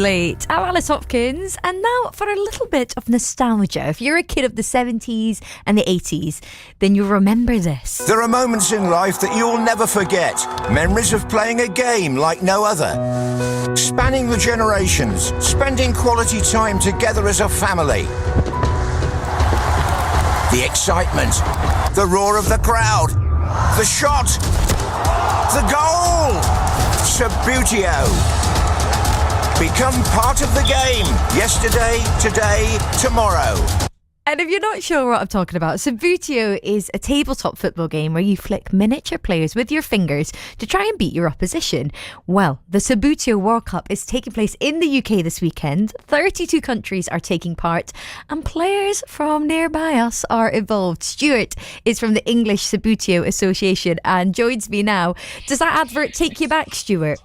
Late. I'm Alice Hopkins, and now for a little bit of nostalgia. If you're a kid of the 70s and the 80s, then you'll remember this. There are moments in life that you'll never forget. Memories of playing a game like no other. Spanning the generations, spending quality time together as a family. The excitement, the roar of the crowd, the shot, the goal! Subbuteo. Become part of the game. Yesterday, today, tomorrow. And if you're not sure what I'm talking about, Subbuteo is a tabletop football game where you flick miniature players with your fingers to try and beat your opposition. Well, the Subbuteo World Cup is taking place in the UK this weekend. 32 countries are taking part, and players from nearby us are involved. Stewart is from the English Subbuteo Association and joins me now. Does that advert take you back, Stewart?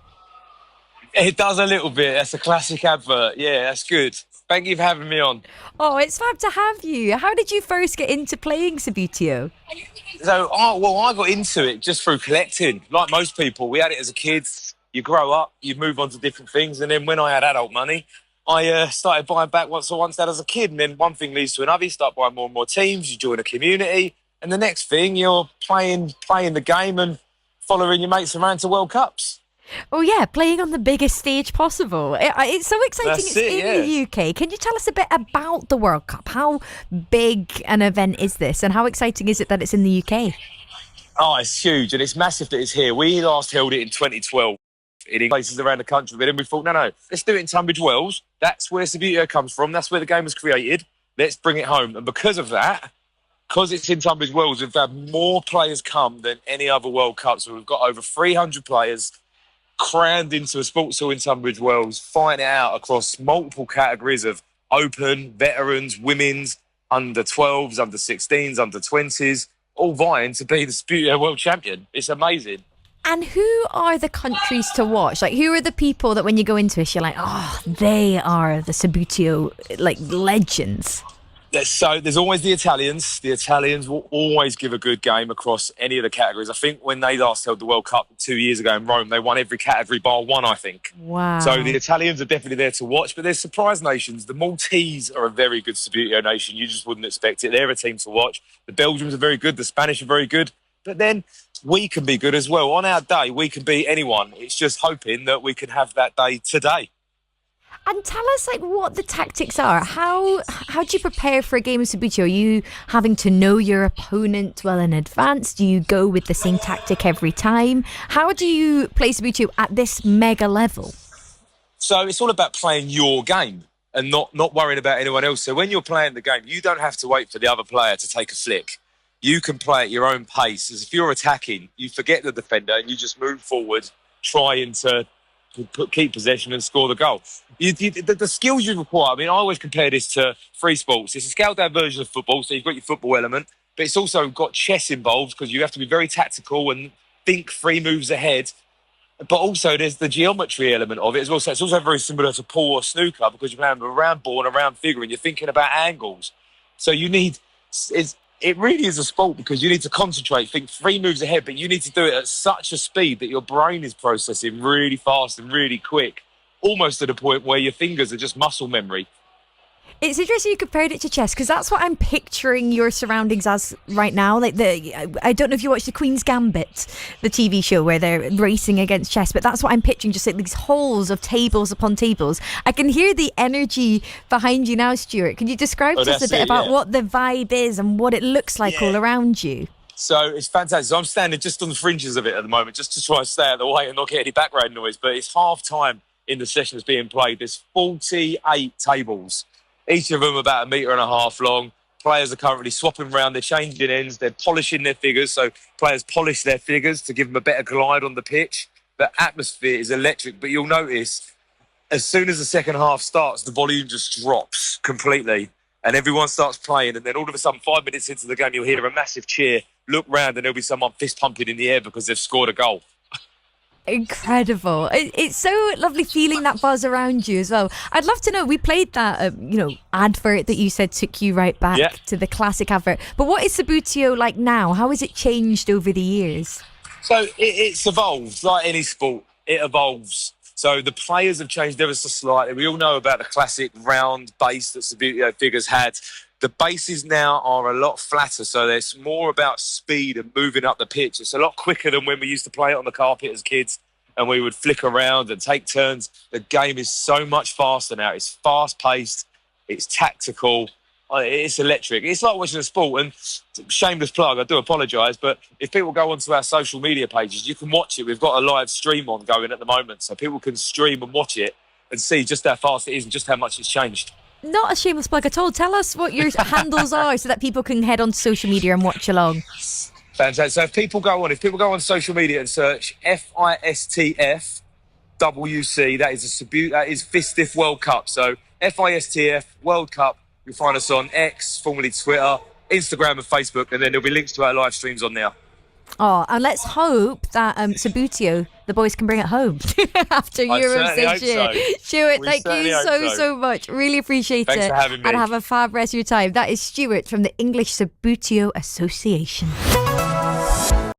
It does a little bit. That's a classic advert. Yeah, that's good. Thank you for having me on. Oh, it's fab to have you. How did you first get into playing Subbuteo? So, I got into it just through collecting. Like most people, we had it as a kid. You grow up, you move on to different things. And then when I had adult money, I started buying back what I once had as a kid. And then one thing leads to another. You start buying more and more teams. You join a community. And the next thing, you're playing the game and following your mates around to World Cups. Oh yeah, playing on the biggest stage possible. It's so exciting. It's in the UK. Can you tell us a bit about the World Cup? How big an event is this, and how exciting is it that it's in the UK? Oh, it's huge, and it's massive that it's here. We last held it in 2012 in places around the country, but then we thought, no, let's do it in Tunbridge Wells. That's where Subbuteo comes from. That's where the game was created. Let's bring it home. And because of that, because it's in Tunbridge Wells, we've had more players come than any other World Cup. So we've got over 300 players crammed into a sports hall in Tunbridge Wells, fighting it out across multiple categories of open, veterans, women's, under 12s, under 16s, under 20s, all vying to be the Subbuteo World Champion. It's amazing. And who are the countries to watch? Like, who are the people that when you go into this, you're like, oh, they are the Subbuteo, like, legends? So there's always the Italians. The Italians will always give a good game across any of the categories. I think when they last held the World Cup 2 years ago in Rome, they won every category bar one, I think. Wow. So the Italians are definitely there to watch, but there's surprise nations. The Maltese are a very good Subbuteo nation. You just wouldn't expect it. They're a team to watch. The Belgians are very good. The Spanish are very good. But then we can be good as well. On our day, we can beat anyone. It's just hoping that we can have that day today. And tell us, like, what the tactics are. How do you prepare for a game of Subbuteo? Are you having to know your opponent well in advance? Do you go with the same tactic every time? How do you play Subbuteo at this mega level? So it's all about playing your game and not worrying about anyone else. So when you're playing the game, you don't have to wait for the other player to take a flick. You can play at your own pace. As if you're attacking, you forget the defender and you just move forward, trying to keep possession and score the goal. The skills you require, I mean, I always compare this to free sports. It's a scaled-down version of football, so you've got your football element, but it's also got chess involved because you have to be very tactical and think 3 moves ahead. But also there's the geometry element of it as well. So it's also very similar to pool or snooker because you're playing with a round ball and a round figure and you're thinking about angles. So it really is a sport because you need to concentrate, think 3 moves ahead, but you need to do it at such a speed that your brain is processing really fast and really quick, almost to the point where your fingers are just muscle memory. It's interesting you compared it to chess because that's what I'm picturing your surroundings as right now. Like I don't know if you watch the Queen's Gambit, the TV show where they're racing against chess, but that's what I'm picturing, just like these halls of tables upon tables. I can hear the energy behind you now, Stewart. Can you describe to us a bit about what the vibe is and what it looks like all around you? So it's fantastic. So I'm standing just on the fringes of it at the moment, just to try and stay out of the way and not get any background noise. But it's half time in the session that's being played. There's 48 tables. Each of them about 1.5 meters long. Players are currently swapping around. They're changing ends. They're polishing their figures. So players polish their figures to give them a better glide on the pitch. The atmosphere is electric. But you'll notice as soon as the second half starts, the volume just drops completely. And everyone starts playing. And then all of a sudden, 5 minutes into the game, you'll hear a massive cheer. Look round and there'll be someone fist pumping in the air because they've scored a goal. Incredible. It's so lovely feeling that buzz around you as well. I'd love to know, we played that advert that you said took you right back to the classic advert, but what is Subbuteo like now? How has it changed over the years? So it's evolved like any sport. It evolves. So So the players have changed ever so slightly. We all know about the classic round base that Subbuteo figures had. The bases now are a lot flatter, so it's more about speed and moving up the pitch. It's a lot quicker than when we used to play it on the carpet as kids and we would flick around and take turns. The game is so much faster now. It's fast-paced. It's tactical. It's electric. It's like watching a sport. And shameless plug, I do apologise, but if people go onto our social media pages, you can watch it. We've got a live stream on going at the moment, so people can stream and watch it and see just how fast it is and just how much it's changed. Not a shameless plug at all. Tell us what your handles are so that people can head on social media and watch along. Fantastic. So if people go on social media and search FISTF WC, that is FISTF World Cup. So FISTF World Cup. You'll find us on X, formerly Twitter, Instagram and Facebook, and then there'll be links to our live streams on there. Oh, and let's hope that Subbuteo, the boys, can bring it home after Eurovision. Stewart, thank you so much. Really appreciate it. Thanks for having me. And have a fab rest of your time. That is Stewart from the English Subbuteo Association.